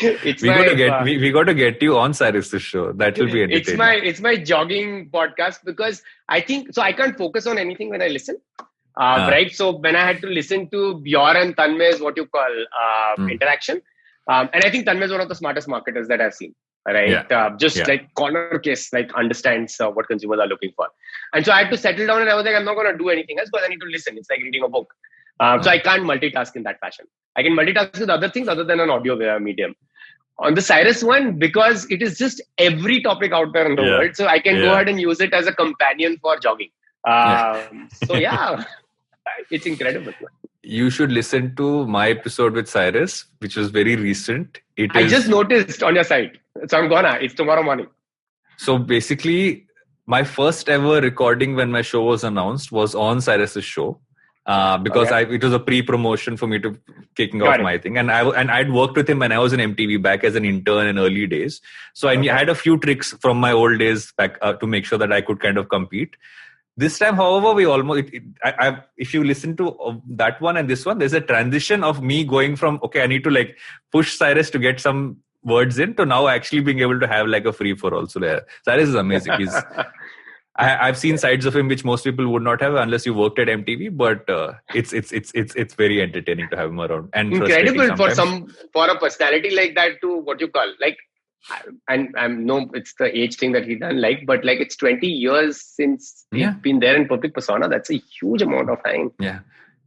We got to get you on Cyrus's show. That will be entertaining. It's my jogging podcast, because I think so. I can't focus on anything when I listen, right? So when I had to listen to your and Tanmay's interaction, and I think Tanmay is one of the smartest marketers that I've seen. Right? Like corner case, like understands what consumers are looking for. And so I had to settle down, and I was like, I'm not going to do anything else because I need to listen. It's like reading a book. So I can't multitask in that fashion. I can multitask with other things other than an audio medium. On the Cyrus one, because it is just every topic out there in the world, so I can go ahead and use it as a companion for jogging. It's incredible. You should listen to my episode with Cyrus, which was very recent. I just noticed on your site. So I'm gonna. It's tomorrow morning. So basically, my first ever recording when my show was announced was on Cyrus's show. Because it was a pre-promotion for me to kicking off my thing, and I'd worked with him when I was in MTV back as an intern in early days. So I had a few tricks from my old days back to make sure that I could kind of compete. This time, however, we almost if you listen to that one and this one, there's a transition of me going from I need to like push Cyrus to get some words in to now actually being able to have like a free for all. So Cyrus is amazing. I've seen sides of him which most people would not have unless you worked at MTV, but it's very entertaining to have him around. And incredible for a personality like that to what you call like, and I'm no, it's the age thing that he done but like it's 20 years since he's been there in public persona. That's a huge amount of time. Yeah,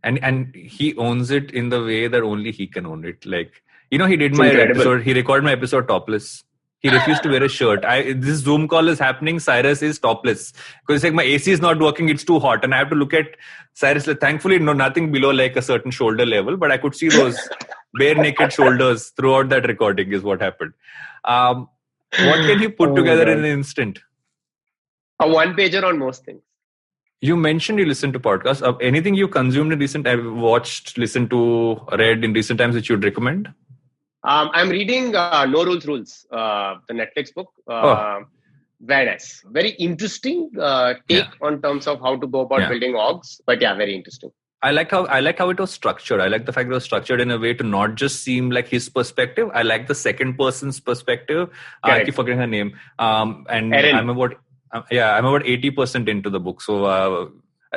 and he owns it in the way that only he can own it. Like he did my episode. He recorded my episode topless. He refused to wear a shirt. This Zoom call is happening. Cyrus is topless because it's like my AC is not working. It's too hot, and I have to look at Cyrus. Thankfully, nothing below like a certain shoulder level, but I could see those bare naked shoulders throughout that recording. Is what happened. What can he put together in an instant? A one-pager on most things. You mentioned you listen to podcasts. Anything you consumed in recent? I've watched, listened to, read in recent times that you'd recommend? I'm reading No Rules, the Netflix book. Very nice. Very interesting take on terms of how to go about building orgs. But very interesting. I like how it was structured. I like the fact it was structured in a way to not just seem like his perspective. I like the second person's perspective. I keep forgetting her name. And Erin. I'm about 80% into the book. So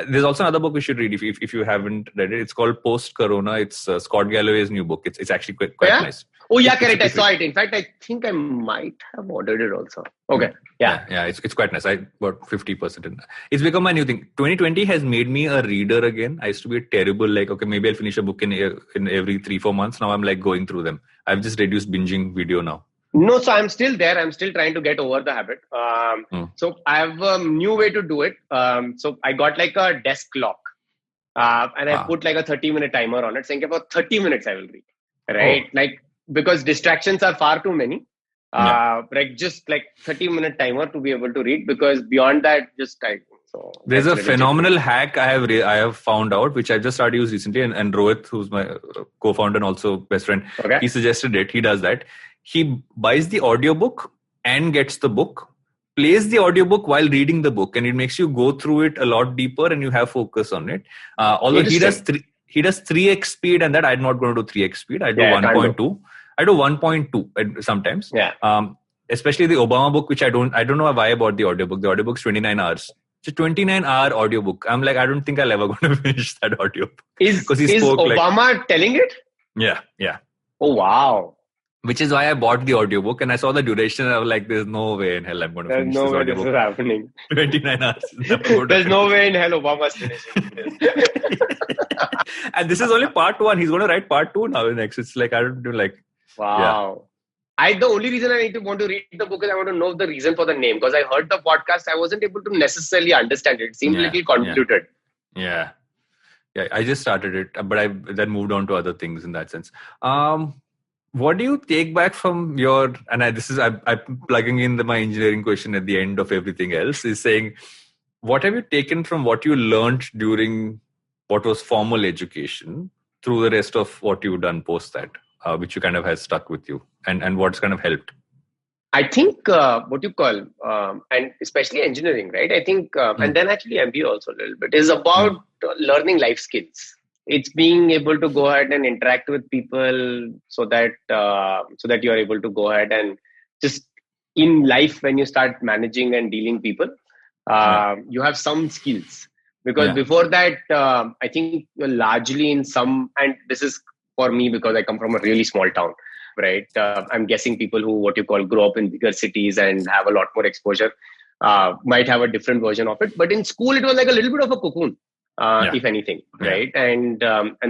there's also another book we should read if you haven't read it. It's called Post Corona. It's Scott Galloway's new book. It's actually quite nice. Oh yeah, correct. I saw it. In fact, I think I might have ordered it also. Okay. Yeah. It's quite nice. I got 50% in. It's become my new thing. 2020 has made me a reader again. I used to be terrible. Like, maybe I'll finish a book in every 3-4 months. Now I'm like going through them. I've just reduced binging video now. No, so I'm still there. I'm still trying to get over the habit. So I have a new way to do it. So I got like a desk clock. And I put like a 30-minute timer on it, saying about 30 minutes I will read. right? Like, because distractions are far too many. Like just like 30-minute timer to be able to read, because beyond that, just type. So there's a really phenomenal hack I have found out, which I've just started using recently, and Rohit, who's my co-founder and also best friend, he suggested it. He does that. He buys the audiobook and gets the book, plays the audiobook while reading the book, and it makes you go through it a lot deeper and you have focus on it. Although he does 3x speed, and that I'm not going to do 3x speed. I do 1.2. I do 1.2 sometimes. Especially the Obama book, which I don't know why I bought the audiobook. The audiobook's 29 hours. It's a 29-hour audiobook. I'm like, I don't think I'll ever going to finish that audiobook. Is Obama telling it? Yeah. Oh, wow. Which is why I bought the audiobook, and I saw the duration and I was like, there's no way in hell I'm going to finish this audiobook. This is happening. 29 hours. There's no way in hell Obama's finishing this. And this is only part 1. He's going to write part 2 now next. It's like, I don't do like... Wow. The only reason I want to read the book is I want to know the reason for the name, because I heard the podcast. I wasn't able to necessarily understand it. It seemed a little convoluted. Yeah. I just started it, but I then moved on to other things in that sense. What do you take back from your, and I'm plugging in my engineering question at the end of everything else, is saying, what have you taken from what you learned during what was formal education through the rest of what you've done post that? Which you kind of has stuck with you, and what's kind of helped? I think what you call, and especially engineering, right? I think, and then actually MBA also a little bit, is about learning life skills. It's being able to go ahead and interact with people so that you are able to go ahead and just in life, when you start managing and dealing people, you have some skills. Because before that, I think you're largely in some, and this is for me because I come from a really small town, right? I'm guessing people who grow up in bigger cities and have a lot more exposure might have a different version of it. But in school, it was like a little bit of a cocoon, if anything, right? And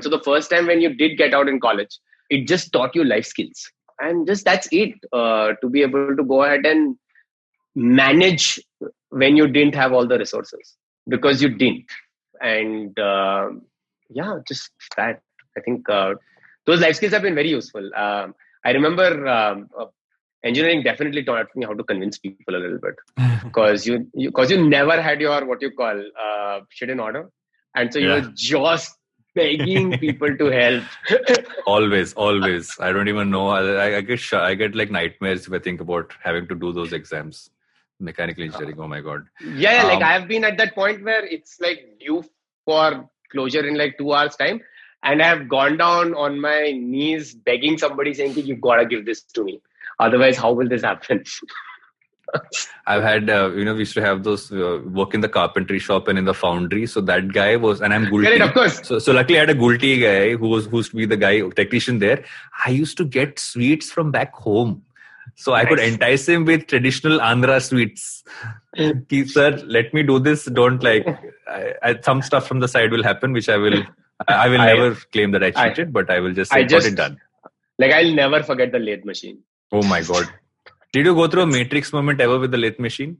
so the first time when you did get out in college, it just taught you life skills, and just that's it, to be able to go ahead and manage when you didn't have all the resources, because you didn't. And just that. I think those life skills have been very useful. I remember engineering definitely taught me how to convince people a little bit, because you never had your shit in order, and so you're just begging people to help. always. I don't even know. I get like nightmares if I think about having to do those exams. Mechanical engineering. Oh my god. Like I have been at that point where it's like due for closure in like 2 hours time. And I have gone down on my knees begging somebody, saying, you've got to give this to me. Otherwise, how will this happen? I've had, we used to have those work in the carpentry shop and in the foundry. So that guy was, and I'm Gulti. Correct, of course. So luckily I had a Gulti guy who used to be the guy, technician there. I used to get sweets from back home. So I could entice him with traditional Andhra sweets. Sir, let me do this. Don't some stuff from the side will happen, which I will never claim that I cheated, but I will just say, got it done. Like, I'll never forget the lathe machine. Oh my God. Did you go through a Matrix moment ever with the lathe machine?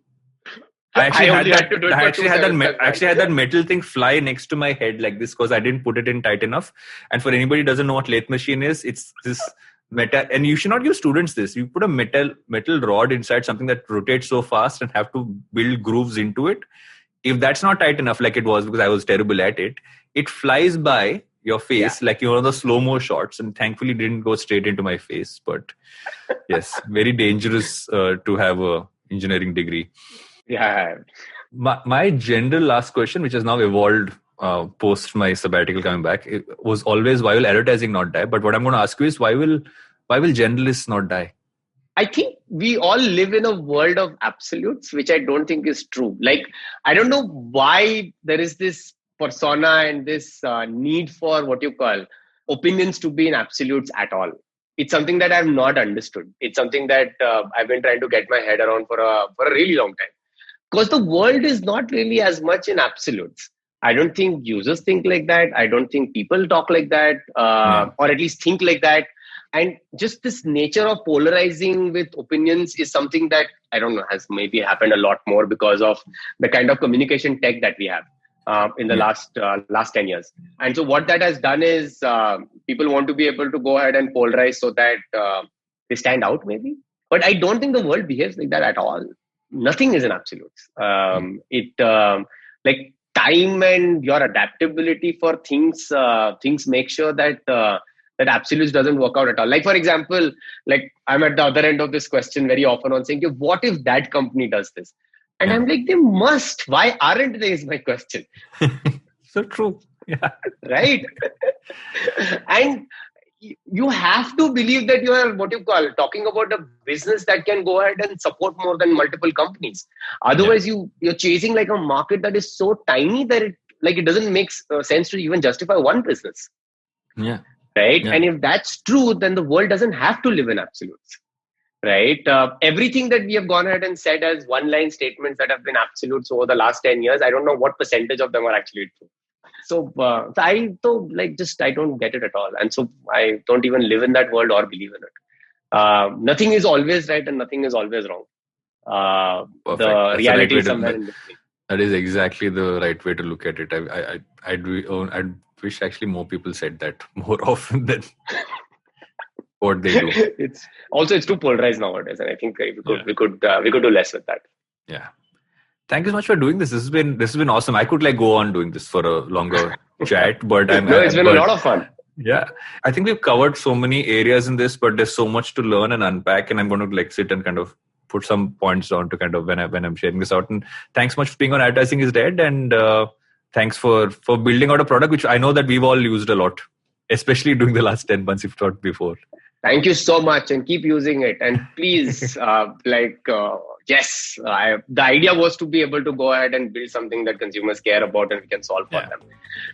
I actually had that metal thing fly next to my head like this because I didn't put it in tight enough. And for anybody who doesn't know what lathe machine is, it's this metal, and you should not give students this. You put a metal rod inside something that rotates so fast and have to build grooves into it. If that's not tight enough, like it was, because I was terrible at it, it flies by your face like the slow-mo shots, and thankfully didn't go straight into my face. But yes, very dangerous to have a engineering degree. Yeah. My general last question, which has now evolved post my sabbatical coming back, it was always, why will advertising not die? But what I'm going to ask you is, why will generalists not die? I think we all live in a world of absolutes, which I don't think is true. Like, I don't know why there is this persona and this need for opinions to be in absolutes at all. It's something that I've not understood. It's something that I've been trying to get my head around for a really long time. Because the world is not really as much in absolutes. I don't think users think like that. I don't think people talk like that, or at least think like that. And just this nature of polarizing with opinions is something that, I don't know, has maybe happened a lot more because of the kind of communication tech that we have. in the last 10 years. And so what that has done is people want to be able to go ahead and polarize so that they stand out maybe. But I don't think the world behaves like that at all. Nothing is an absolutes. Like time and your adaptability for things make sure that that absolutes doesn't work out at all. Like, for example, like I'm at the other end of this question very often on saying, what if that company does this? And I'm like, they must. Why aren't they is my question. So true. Yeah. Right. And you have to believe that you are talking about a business that can go ahead and support more than multiple companies. Otherwise, you're chasing like a market that is so tiny that it doesn't make sense to even justify one business. Yeah. Right. Yeah. And if that's true, then the world doesn't have to live in absolutes. Right. Everything that we have gone ahead and said as one-line statements that have been absolutes over the last 10 years, I don't know what percentage of them are actually true. So I don't get it at all. And so I don't even live in that world or believe in it. Nothing is always right and nothing is always wrong. The reality is somewhere in between. That is exactly the right way to look at it. I'd wish actually more people said that more often than what they do. It's too polarized nowadays, and I think we could do less with that. Yeah. Thank you so much for doing this. This has been awesome. I could go on doing this for a longer chat, but it's been a lot of fun. Yeah, I think we've covered so many areas in this, but there's so much to learn and unpack, and I'm going to sit and kind of put some points down to kind of when I'm sharing this out. And thanks so much for being on Advertising is Dead, and thanks for building out a product which I know that we've all used a lot, especially during the last 10 months, if not before. Thank you so much, and keep using it. And please, yes, the idea was to be able to go ahead and build something that consumers care about and we can solve for them.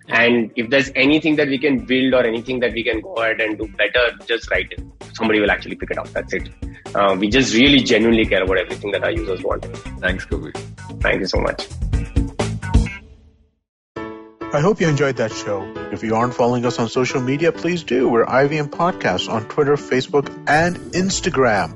Yeah. And if there's anything that we can build or anything that we can go ahead and do better, just write it. Somebody will actually pick it up. That's it. We just really genuinely care about everything that our users want. Thanks, Kabeer. Thank you so much. I hope you enjoyed that show. If you aren't following us on social media, please do. We're IVM Podcasts on Twitter, Facebook, and Instagram.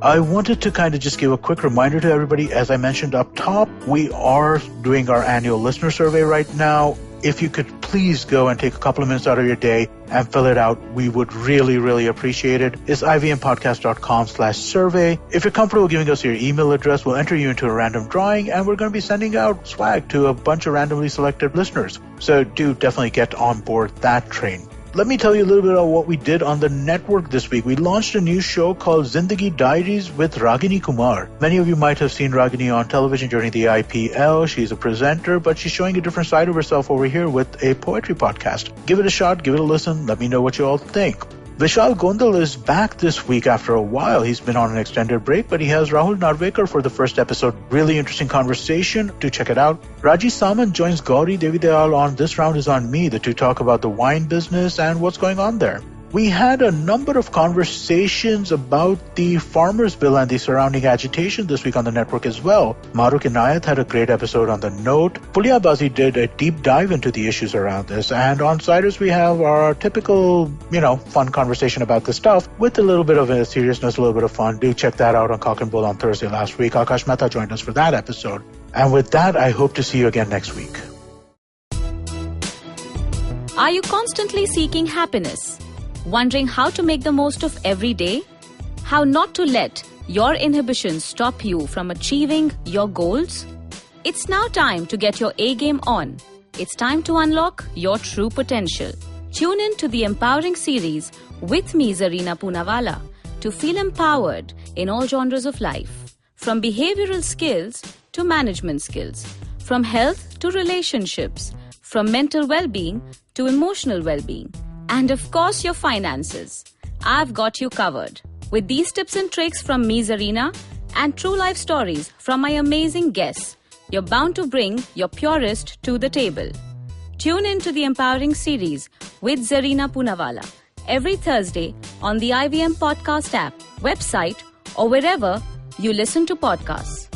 I wanted to kind of just give a quick reminder to everybody. As I mentioned up top, we are doing our annual listener survey right now. If you could please go and take a couple of minutes out of your day and fill it out, we would really, really appreciate it. It's ivmpodcast.com/survey. If you're comfortable giving us your email address, we'll enter you into a random drawing, and we're going to be sending out swag to a bunch of randomly selected listeners. So do definitely get on board that train. Let me tell you a little bit about what we did on the network this week. We launched a new show called Zindagi Diaries with Ragini Kumar. Many of you might have seen Ragini on television during the IPL. She's a presenter, but she's showing a different side of herself over here with a poetry podcast. Give it a shot, give it a listen. Let me know what you all think. Vishal Gondal is back this week after a while. He's been on an extended break, but he has Rahul Narvekar for the first episode. Really interesting conversation. Do check it out. Raji Samant joins Gauri Devidayal on This Round Is On Me. The two talk about the wine business and what's going on there. We had a number of conversations about the Farmers Bill and the surrounding agitation this week on the network as well. Maruk Inayat had a great episode on the note. Puliabazi did a deep dive into the issues around this. And on Siders, we have our typical, fun conversation about the stuff with a little bit of a seriousness, a little bit of fun. Do check that out on Cock and Bull on Thursday last week. Akash Mehta joined us for that episode. And with that, I hope to see you again next week. Are you constantly seeking happiness? Wondering how to make the most of every day? How not to let your inhibitions stop you from achieving your goals? It's now time to get your A game on. It's time to unlock your true potential. Tune in to the Empowering series with me, Zarina Poonawalla, to feel empowered in all genres of life. From behavioral skills to management skills. From health to relationships. From mental well-being to emotional well-being. And of course, your finances. I've got you covered. With these tips and tricks from me, Zarina, and true life stories from my amazing guests, you're bound to bring your purest to the table. Tune in to the Empowering series with Zarina Poonawalla every Thursday on the IVM Podcast app, website, or wherever you listen to podcasts.